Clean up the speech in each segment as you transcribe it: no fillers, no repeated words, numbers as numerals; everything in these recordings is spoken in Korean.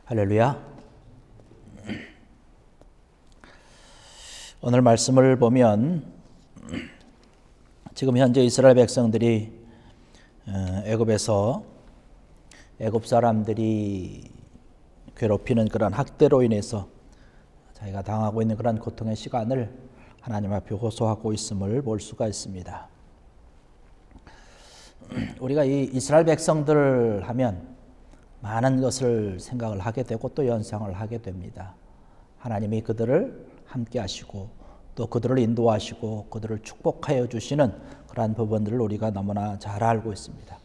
할렐루야. 오늘 말씀을 보면 지금 현재 이스라엘 백성들이 애굽에서 애굽 사람들이 괴롭히는 그런 학대로 인해서 자기가 당하고 있는 그런 고통의 시간을 하나님 앞에 호소하고 있음을 볼 수가 있습니다. 우리가 이 이스라엘 백성들 하면 많은 것을 생각을 하게 되고 또 연상을 하게 됩니다. 하나님이 그들을 함께 하시고 또 그들을 인도하시고 그들을 축복하여 주시는 그러한 부분들을 우리가 너무나 잘 알고 있습니다.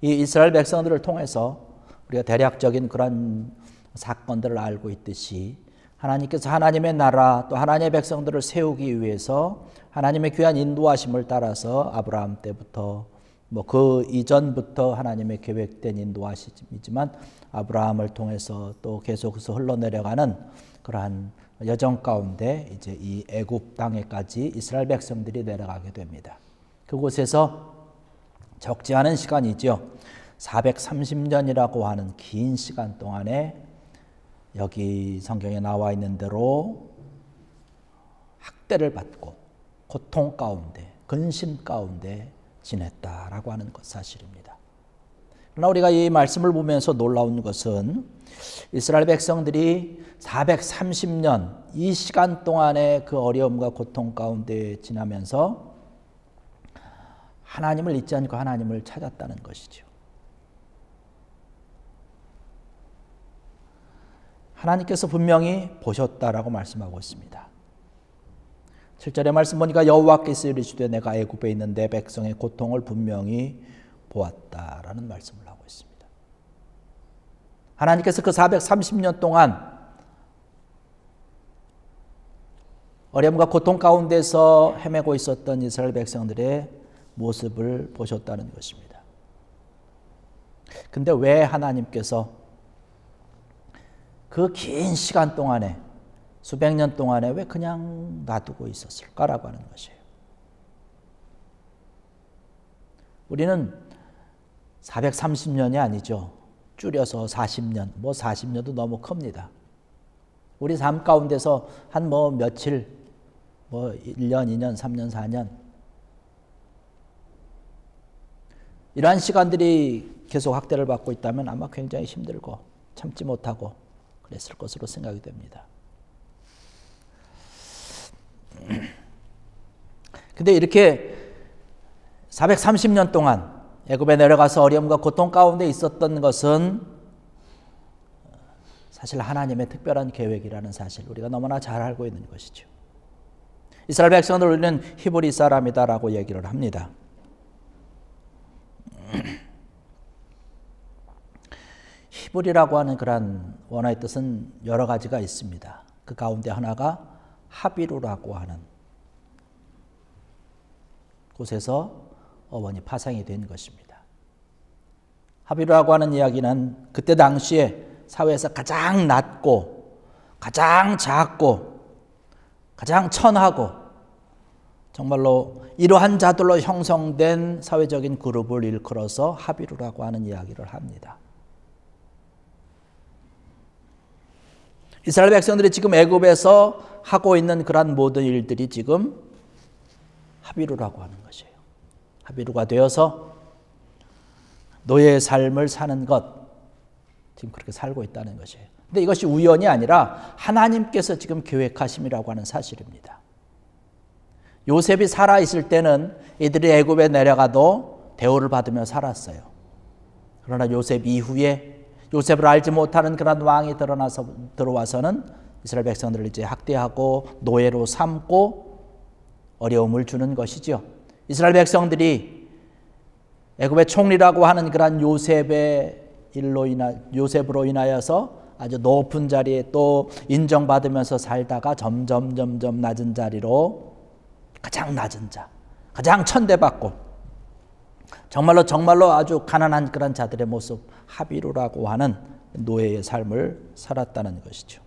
이 이스라엘 백성들을 통해서 우리가 대략적인 그런 사건들을 알고 있듯이 하나님께서 하나님의 나라 또 하나님의 백성들을 세우기 위해서 하나님의 귀한 인도하심을 따라서 아브라함 때부터 그 이전부터 하나님의 계획된 인도하심이지만 아브라함을 통해서 또 계속해서 흘러내려가는 그러한 여정 가운데 이제 이 애굽 땅에까지 이스라엘 백성들이 내려가게 됩니다. 그곳에서 적지 않은 시간이죠. 430년이라고 하는 긴 시간 동안에 여기 성경에 나와 있는 대로 학대를 받고 고통 가운데 근심 가운데 지냈다라고 하는 것 사실입니다. 그러나 우리가 이 말씀을 보면서 놀라운 것은 이스라엘 백성들이 430년 이 시간 동안의 그 어려움과 고통 가운데 지나면서 하나님을 잊지 않고 하나님을 찾았다는 것이죠. 하나님께서 분명히 보셨다라고 말씀하고 있습니다. 7절의 말씀 보니까 여호와께서 이르시되 내가 애굽에 있는 내 백성의 고통을 분명히 보았다라는 말씀을 하고 있습니다. 하나님께서 그 430년 동안 어려움과 고통 가운데서 헤매고 있었던 이스라엘 백성들의 모습을 보셨다는 것입니다. 근데 왜 하나님께서 그 긴 시간 동안에 수백 년 동안에 왜 그냥 놔두고 있었을까라고 하는 것이에요. 우리는 430년이 아니죠. 줄여서 40년, 40년도 너무 큽니다. 우리 삶 가운데서 한 며칠, 1년, 2년, 3년, 4년 이러한 시간들이 계속 학대를 받고 있다면 아마 굉장히 힘들고 참지 못하고 그랬을 것으로 생각이 됩니다. 근데 이렇게 430년 동안 애굽에 내려가서 어려움과 고통 가운데 있었던 것은 사실 하나님의 특별한 계획이라는 사실 우리가 너무나 잘 알고 있는 것이죠. 이스라엘 백성들 우리는 히브리 사람이다라고 얘기를 합니다. 히브리라고 하는 그런 원어의 뜻은 여러 가지가 있습니다. 그 가운데 하나가 하비루라고 하는 곳에서 어원이 파생이 된 것입니다. 하비루라고 하는 이야기는 그때 당시에 사회에서 가장 낮고 가장 작고 가장 천하고 정말로 이러한 자들로 형성된 사회적인 그룹을 일컬어서 하비루라고 하는 이야기를 합니다. 이스라엘 백성들이 지금 애굽에서 하고 있는 그런 모든 일들이 지금 하비루라고 하는 것이에요. 하비루가 되어서 노예의 삶을 사는 것, 지금 그렇게 살고 있다는 것이에요. 근데 이것이 우연이 아니라 하나님께서 지금 계획하심이라고 하는 사실입니다. 요셉이 살아있을 때는 이들이 애굽에 내려가도 대우를 받으며 살았어요. 그러나 요셉 이후에 요셉을 알지 못하는 그런 왕이 들어와서는 이스라엘 백성들을 이제 학대하고 노예로 삼고 어려움을 주는 것이죠. 이스라엘 백성들이 애굽의 총리라고 하는 그런 요셉으로 인하여서 아주 높은 자리에 또 인정받으면서 살다가 점점 낮은 자리로 가장 낮은 자, 가장 천대받고 정말로 아주 가난한 그런 자들의 모습 하비루라고 하는 노예의 삶을 살았다는 것이죠.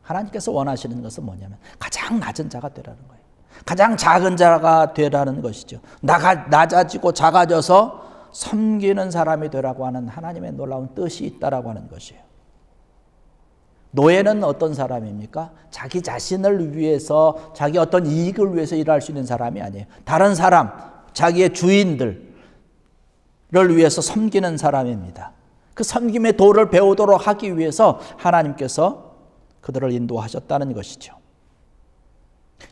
하나님께서 원하시는 것은 뭐냐면 가장 낮은 자가 되라는 거예요. 가장 작은 자가 되라는 것이죠. 낮아지고 작아져서 섬기는 사람이 되라고 하는 하나님의 놀라운 뜻이 있다라고 하는 것이에요. 노예는 어떤 사람입니까? 자기 자신을 위해서, 자기 어떤 이익을 위해서 일할 수 있는 사람이 아니에요. 다른 사람, 자기의 주인들을 위해서 섬기는 사람입니다. 그 섬김의 도를 배우도록 하기 위해서 하나님께서 그들을 인도하셨다는 것이죠.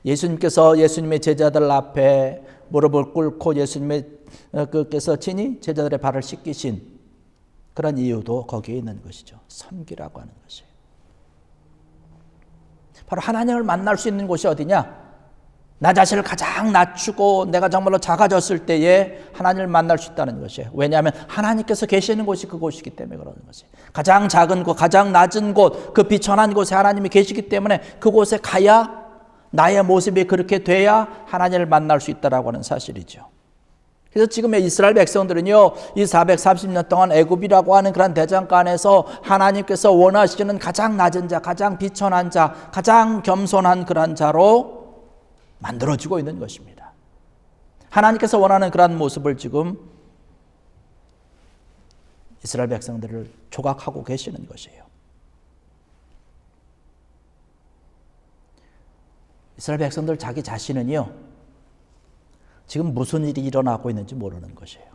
예수님께서 예수님의 제자들 앞에 무릎을 꿇고 예수님께서 친히 제자들의 발을 씻기신 그런 이유도 거기에 있는 것이죠. 섬기라고 하는 것이에요. 바로 하나님을 만날 수 있는 곳이 어디냐? 나 자신을 가장 낮추고 내가 정말로 작아졌을 때에 하나님을 만날 수 있다는 것이에요. 왜냐하면 하나님께서 계시는 곳이 그곳이기 때문에 그러는 것이에요. 가장 작은 곳, 가장 낮은 곳, 그 비천한 곳에 하나님이 계시기 때문에 그곳에 가야, 나의 모습이 그렇게 돼야 하나님을 만날 수 있다라고 하는 사실이죠. 그래서 지금의 이스라엘 백성들은요, 이 430년 동안 애굽이라고 하는 그런 대장간에서 하나님께서 원하시는 가장 낮은 자, 가장 비천한 자, 가장 겸손한 그런 자로 만들어지고 있는 것입니다. 하나님께서 원하는 그런 모습을 지금 이스라엘 백성들을 조각하고 계시는 것이에요. 이스라엘 백성들 자기 자신은요, 지금 무슨 일이 일어나고 있는지 모르는 것이에요.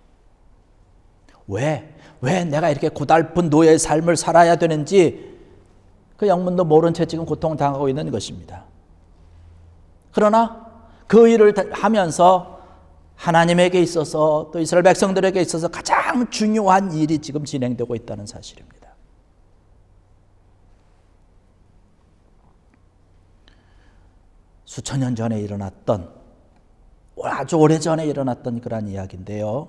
왜 내가 이렇게 고달픈 노예의 삶을 살아야 되는지 그 영문도 모른 채 지금 고통당하고 있는 것입니다. 그러나 그 일을 하면서 하나님에게 있어서 또 이스라엘 백성들에게 있어서 가장 중요한 일이 지금 진행되고 있다는 사실입니다. 수천 년 전에 일어났던, 아주 오래전에 일어났던 그런 이야기인데요.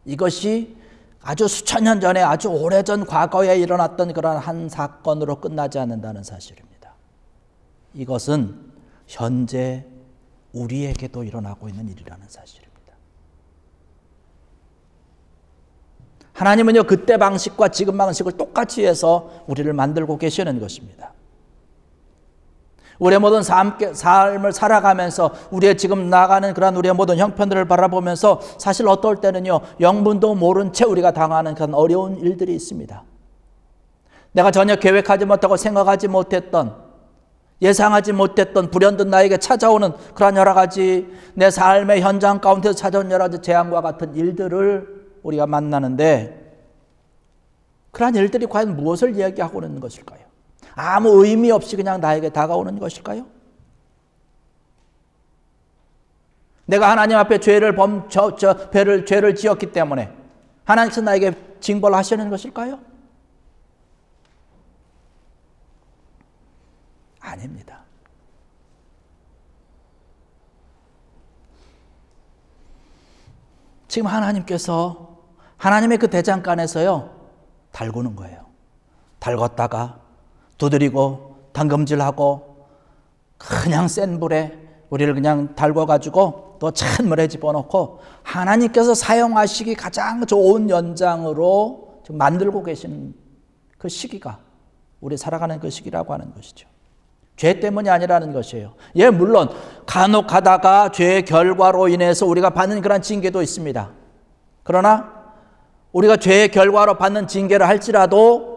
이것이 아주 수천 년 전에, 아주 오래전 과거에 일어났던 그런 한 사건으로 끝나지 않는다는 사실입니다. 이것은 현재 우리에게도 일어나고 있는 일이라는 사실입니다. 하나님은요, 그때 방식과 지금 방식을 똑같이 해서 우리를 만들고 계시는 것입니다. 우리의 모든 삶을 살아가면서 우리의 지금 나가는 그런 우리의 모든 형편들을 바라보면서 사실 어떨 때는요, 영문도 모른 채 우리가 당하는 그런 어려운 일들이 있습니다. 내가 전혀 계획하지 못하고 생각하지 못했던, 예상하지 못했던 불현듯 나에게 찾아오는 그런 여러 가지 내 삶의 현장 가운데서 찾아온 여러 가지 재앙과 같은 일들을 우리가 만나는데, 그러한 일들이 과연 무엇을 이야기하고 있는 것일까요? 아무 의미 없이 그냥 나에게 다가오는 것일까요? 내가 하나님 앞에 죄를 지었기 때문에 하나님께서 나에게 징벌을 하시는 것일까요? 아닙니다. 지금 하나님께서 하나님의 그 대장간에서요, 달구는 거예요. 달궜다가 두드리고 담금질하고 그냥 센 불에 우리를 그냥 달궈가지고 또 찬물에 집어넣고 하나님께서 사용하시기 가장 좋은 연장으로 지금 만들고 계시는 그 시기가 우리 살아가는 그 시기라고 하는 것이죠. 죄 때문이 아니라는 것이에요. 예, 물론 간혹 가다가 죄의 결과로 인해서 우리가 받는 그런 징계도 있습니다. 그러나 우리가 죄의 결과로 받는 징계를 할지라도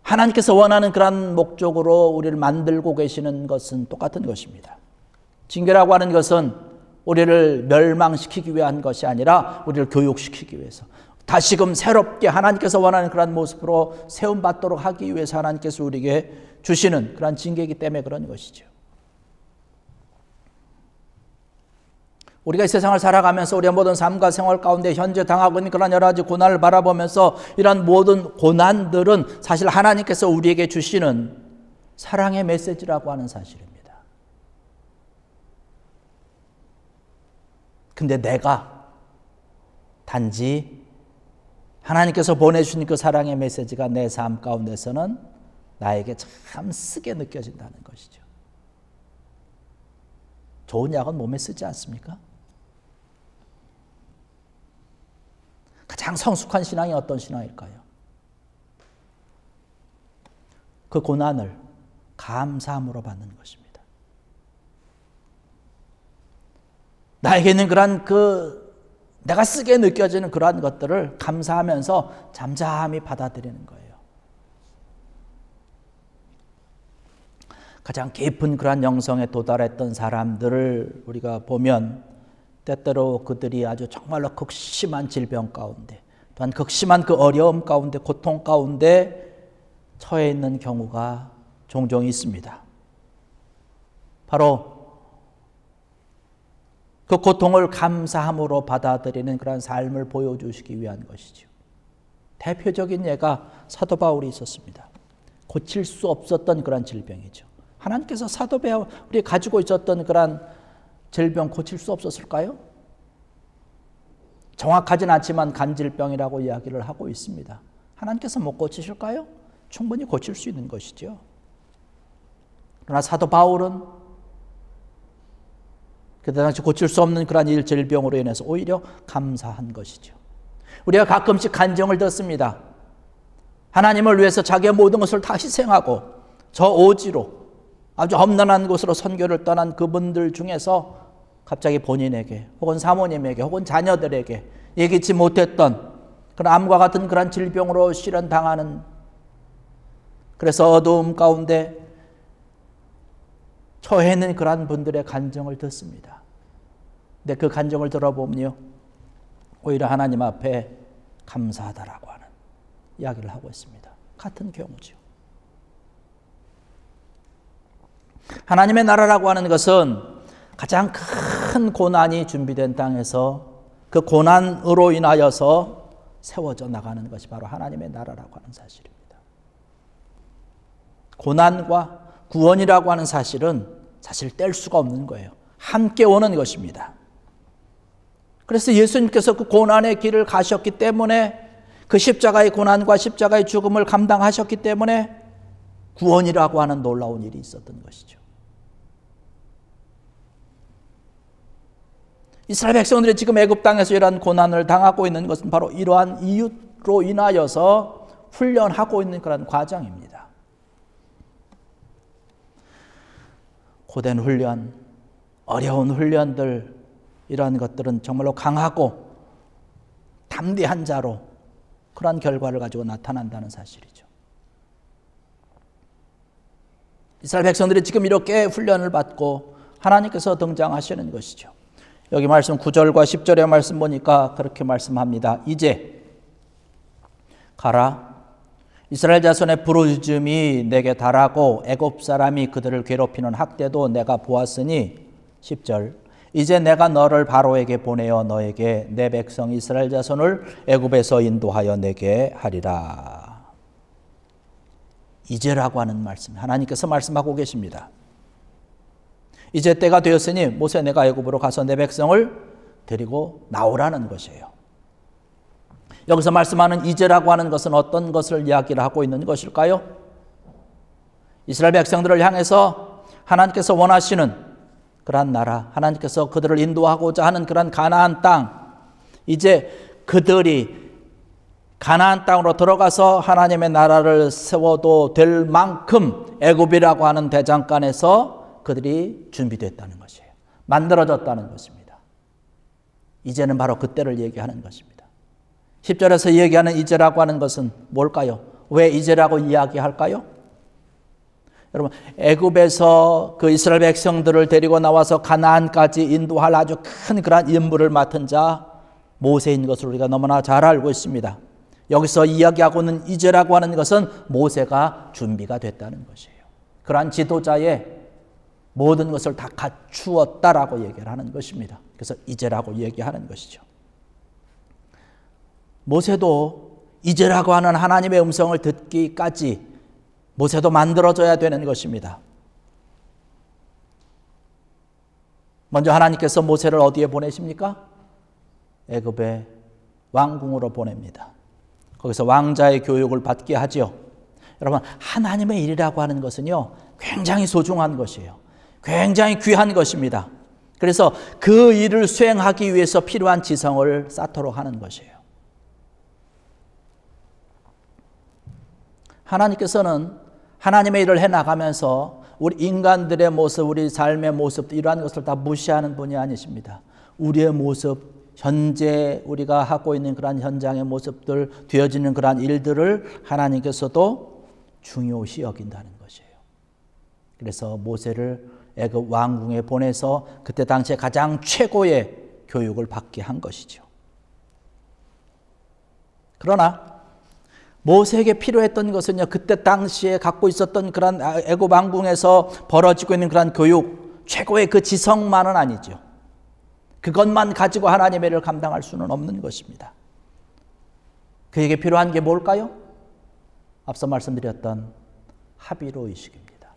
하나님께서 원하는 그런 목적으로 우리를 만들고 계시는 것은 똑같은 것입니다. 징계라고 하는 것은 우리를 멸망시키기 위한 것이 아니라 우리를 교육시키기 위해서, 다시금 새롭게 하나님께서 원하는 그런 모습으로 세움받도록 하기 위해서 하나님께서 우리에게 주시는 그런 징계이기 때문에 그런 것이죠. 우리가 이 세상을 살아가면서 우리의 모든 삶과 생활 가운데 현재 당하고 있는 그런 여러 가지 고난을 바라보면서 이런 모든 고난들은 사실 하나님께서 우리에게 주시는 사랑의 메시지라고 하는 사실입니다. 근데 내가 단지 하나님께서 보내주신 그 사랑의 메시지가 내 삶 가운데서는 나에게 참 쓰게 느껴진다는 것이죠. 좋은 약은 몸에 쓰지 않습니까? 가장 성숙한 신앙이 어떤 신앙일까요? 그 고난을 감사함으로 받는 것입니다. 나에게 있는 그러한 내가 쓰게 느껴지는 그러한 것들을 감사하면서 잠잠히 받아들이는 거예요. 가장 깊은 그러한 영성에 도달했던 사람들을 우리가 보면 때때로 그들이 아주 정말로 극심한 질병 가운데, 또한 극심한 그 어려움 가운데, 고통 가운데 처해 있는 경우가 종종 있습니다. 바로 그 고통을 감사함으로 받아들이는 그런 삶을 보여주시기 위한 것이죠. 대표적인 예가 사도 바울이 있었습니다. 고칠 수 없었던 그런 질병이죠. 하나님께서 사도 바울이 가지고 있었던 그런 질병 고칠 수 없었을까요? 정확하진 않지만 간질병이라고 이야기를 하고 있습니다. 하나님께서 못 고치실까요? 충분히 고칠 수 있는 것이죠. 그러나 사도 바울은 그때 당시 고칠 수 없는 그런 질병으로 인해서 오히려 감사한 것이죠. 우리가 가끔씩 간증을 듣습니다. 하나님을 위해서 자기의 모든 것을 다 희생하고 저 오지로 아주 험난한 곳으로 선교를 떠난 그분들 중에서 갑자기 본인에게 혹은 사모님에게 혹은 자녀들에게 예기치 못했던 그런 암과 같은 그런 질병으로 실현당하는, 그래서 어두움 가운데 처해 있는 그런 분들의 간증을 듣습니다. 근데 그 간증을 들어보면요, 오히려 하나님 앞에 감사하다라고 하는 이야기를 하고 있습니다. 같은 경우죠. 하나님의 나라라고 하는 것은 가장 큰 고난이 준비된 땅에서 그 고난으로 인하여서 세워져 나가는 것이 바로 하나님의 나라라고 하는 사실입니다. 고난과 구원이라고 하는 사실은 사실 뗄 수가 없는 거예요. 함께 오는 것입니다. 그래서 예수님께서 그 고난의 길을 가셨기 때문에, 그 십자가의 고난과 십자가의 죽음을 감당하셨기 때문에 구원이라고 하는 놀라운 일이 있었던 것이죠. 이스라엘 백성들이 지금 애굽 땅에서 이러한 고난을 당하고 있는 것은 바로 이러한 이유로 인하여서 훈련하고 있는 그런 과정입니다. 고된 훈련, 어려운 훈련들, 이러한 것들은 정말로 강하고 담대한 자로 그러한 결과를 가지고 나타난다는 사실이죠. 이스라엘 백성들이 지금 이렇게 훈련을 받고 하나님께서 등장하시는 것이죠. 여기 말씀 9절과 10절의 말씀 보니까 그렇게 말씀합니다. 이제 가라, 이스라엘 자손의 부르짖음이 내게 달하고 애굽 사람이 그들을 괴롭히는 학대도 내가 보았으니, 10절, 이제 내가 너를 바로에게 보내어 너에게 내 백성 이스라엘 자손을 애굽에서 인도하여 내게 하리라. 이제라고 하는 말씀, 하나님께서 말씀하고 계십니다. 이제 때가 되었으니 모세 내가 애굽으로 가서 내 백성을 데리고 나오라는 것이에요. 여기서 말씀하는 이제라고 하는 것은 어떤 것을 이야기를 하고 있는 것일까요? 이스라엘 백성들을 향해서 하나님께서 원하시는 그러한 나라, 하나님께서 그들을 인도하고자 하는 그런 가나안 땅, 이제 그들이 가나안 땅으로 들어가서 하나님의 나라를 세워도 될 만큼 애굽이라고 하는 대장간에서 그들이 준비됐다는 것이에요. 만들어졌다는 것입니다. 이제는 바로 그때를 얘기하는 것입니다. 10절에서 얘기하는 이제라고 하는 것은 뭘까요? 왜 이제라고 이야기할까요? 여러분, 애굽에서 그 이스라엘 백성들을 데리고 나와서 가나안까지 인도할 아주 큰 그런 임무를 맡은 자 모세인 것을 우리가 너무나 잘 알고 있습니다. 여기서 이야기하고 있는 이제라고 하는 것은 모세가 준비가 됐다는 것이에요. 그러한 지도자의 모든 것을 다 갖추었다라고 얘기를 하는 것입니다. 그래서 이제라고 얘기하는 것이죠. 모세도 이제라고 하는 하나님의 음성을 듣기까지 모세도 만들어져야 되는 것입니다. 먼저 하나님께서 모세를 어디에 보내십니까? 애굽의 왕궁으로 보냅니다. 거기서 왕자의 교육을 받게 하죠. 여러분, 하나님의 일이라고 하는 것은요, 굉장히 소중한 것이에요. 굉장히 귀한 것입니다. 그래서 그 일을 수행하기 위해서 필요한 지성을 쌓도록 하는 것이에요. 하나님께서는 하나님의 일을 해나가면서 우리 인간들의 모습, 우리 삶의 모습, 이러한 것을 다 무시하는 분이 아니십니다. 우리의 모습, 현재 우리가 하고 있는 그러한 현장의 모습들, 되어지는 그러한 일들을 하나님께서도 중요시 여긴다는 것이에요. 그래서 모세를 애굽 왕궁에 보내서 그때 당시에 가장 최고의 교육을 받게 한 것이죠. 그러나 모세에게 필요했던 것은요, 그때 당시에 갖고 있었던 그런 애굽 왕궁에서 벌어지고 있는 그런 교육, 최고의 그 지성만은 아니죠. 그것만 가지고 하나님의 일을 감당할 수는 없는 것입니다. 그에게 필요한 게 뭘까요? 앞서 말씀드렸던 합의로 의식입니다.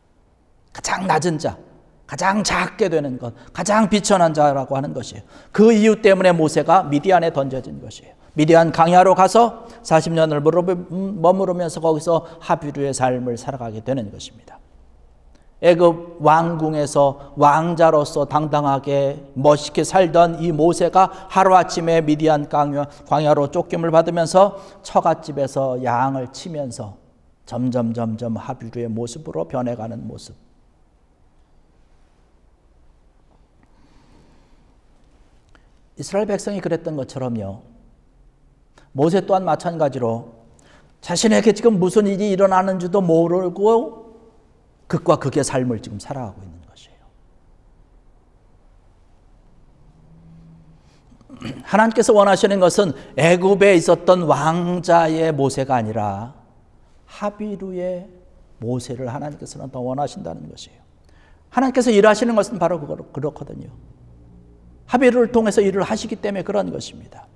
가장 낮은 자, 가장 작게 되는 것, 가장 비천한 자라고 하는 것이에요. 그 이유 때문에 모세가 미디안에 던져진 것이에요. 미디안 광야로 가서 40년을 머무르면서 거기서 하비루의 삶을 살아가게 되는 것입니다. 애굽 왕궁에서 왕자로서 당당하게 멋있게 살던 이 모세가 하루아침에 미디안 광야로 쫓김을 받으면서 처갓집에서 양을 치면서 점점 하비루의 모습으로 변해가는 모습. 이스라엘 백성이 그랬던 것처럼요, 모세 또한 마찬가지로 자신에게 지금 무슨 일이 일어나는지도 모르고 극과 극의 삶을 지금 살아가고 있는 것이에요. 하나님께서 원하시는 것은 애굽에 있었던 왕자의 모세가 아니라 하비루의 모세를 하나님께서는 더 원하신다는 것이에요. 하나님께서 일하시는 것은 바로 그렇거든요. 하비루를 통해서 일을 하시기 때문에 그런 것입니다.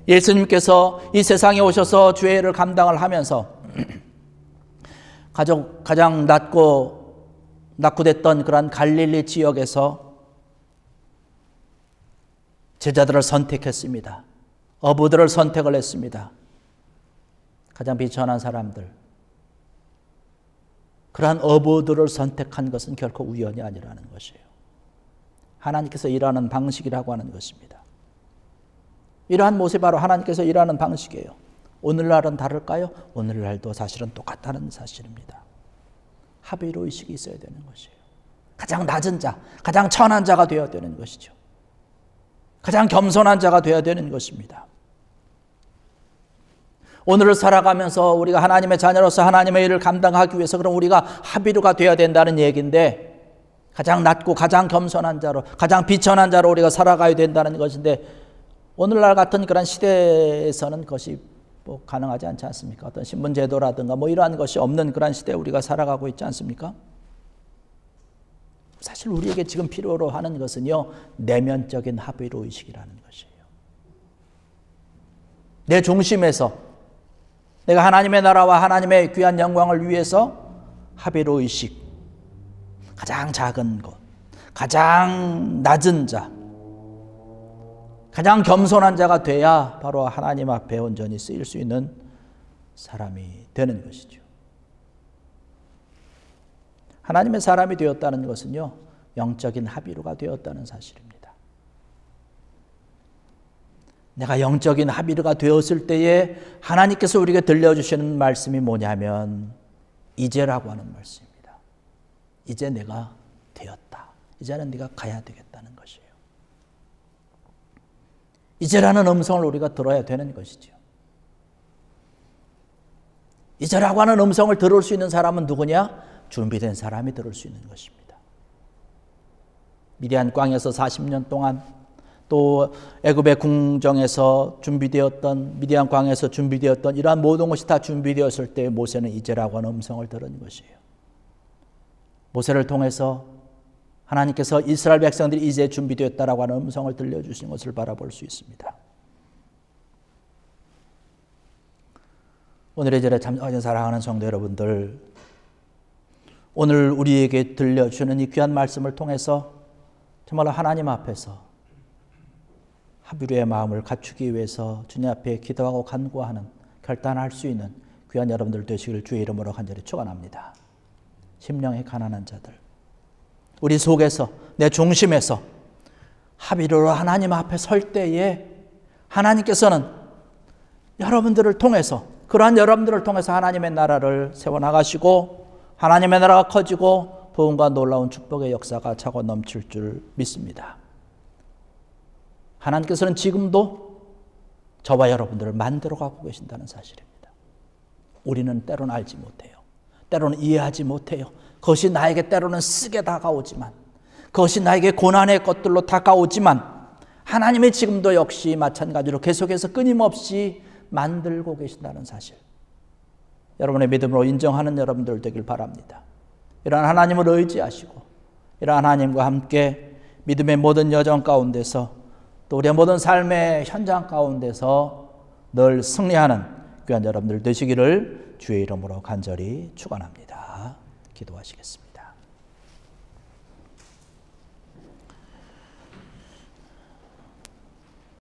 예수님께서 이 세상에 오셔서 주의 일을 감당을 하면서 가장 낙후됐던 그런 갈릴리 지역에서 제자들을 선택했습니다. 어부들을 선택을 했습니다. 가장 비천한 사람들. 그러한 어부들을 선택한 것은 결코 우연이 아니라는 것이에요. 하나님께서 일하는 방식이라고 하는 것입니다. 이러한 모습이 바로 하나님께서 일하는 방식이에요. 오늘날은 다를까요? 오늘날도 사실은 똑같다는 사실입니다. 합의로 의식이 있어야 되는 것이에요. 가장 낮은 자, 가장 천한 자가 되어야 되는 것이죠. 가장 겸손한 자가 되어야 되는 것입니다. 오늘을 살아가면서 우리가 하나님의 자녀로서 하나님의 일을 감당하기 위해서 그럼 우리가 합의로가 되어야 된다는 얘기인데, 가장 낮고 가장 겸손한 자로, 가장 비천한 자로 우리가 살아가야 된다는 것인데, 오늘날 같은 그런 시대에서는 그것이 가능하지 않지 않습니까? 어떤 신분제도라든가 이러한 것이 없는 그런 시대에 우리가 살아가고 있지 않습니까? 사실 우리에게 지금 필요로 하는 것은요, 내면적인 합의로 의식이라는 것이에요. 내 중심에서 내가 하나님의 나라와 하나님의 귀한 영광을 위해서 합의로 의식, 가장 작은 것, 가장 낮은 자, 가장 겸손한 자가 돼야 바로 하나님 앞에 온전히 쓰일 수 있는 사람이 되는 것이죠. 하나님의 사람이 되었다는 것은요, 영적인 합의로가 되었다는 사실입니다. 내가 영적인 합의로가 되었을 때에 하나님께서 우리에게 들려주시는 말씀이 뭐냐면 이제라고 하는 말씀입니다. 이제 내가 되었다. 이제는 네가 가야 되겠다는 것이에요. 이제라는 음성을 우리가 들어야 되는 것이죠. 이제라고 하는 음성을 들을 수 있는 사람은 누구냐? 준비된 사람이 들을 수 있는 것입니다. 미디안 광야에서 40년 동안, 또 애굽의 궁정에서 준비되었던, 미디안 광야에서 준비되었던 이러한 모든 것이 다 준비되었을 때 모세는 이제라고 하는 음성을 들은 것이에요. 모세를 통해서 하나님께서 이스라엘 백성들이 이제 준비되었다라고 하는 음성을 들려주신 것을 바라볼 수 있습니다. 오늘의 절에 참여하신 사랑하는 성도 여러분들, 오늘 우리에게 들려주는 이 귀한 말씀을 통해서 정말로 하나님 앞에서 합의로의 마음을 갖추기 위해서 주님 앞에 기도하고 간구하는, 결단할 수 있는 귀한 여러분들 되시기를 주의 이름으로 간절히 축원합니다. 심령이 가난한 자들, 우리 속에서, 내 중심에서 합의로 하나님 앞에 설 때에 하나님께서는 여러분들을 통해서, 그러한 여러분들을 통해서 하나님의 나라를 세워나가시고 하나님의 나라가 커지고 부흥과 놀라운 축복의 역사가 차고 넘칠 줄 믿습니다. 하나님께서는 지금도 저와 여러분들을 만들어가고 계신다는 사실입니다. 우리는 때로는 알지 못해요. 때로는 이해하지 못해요. 그것이 나에게 때로는 쓰게 다가오지만, 그것이 나에게 고난의 것들로 다가오지만, 하나님이 지금도 역시 마찬가지로 계속해서 끊임없이 만들고 계신다는 사실, 여러분의 믿음으로 인정하는 여러분들 되길 바랍니다. 이러한 하나님을 의지하시고 이러한 하나님과 함께 믿음의 모든 여정 가운데서 또 우리의 모든 삶의 현장 가운데서 늘 승리하는 귀한 여러분들 되시기를 주의 이름으로 간절히 축원합니다. 기도하시겠습니다.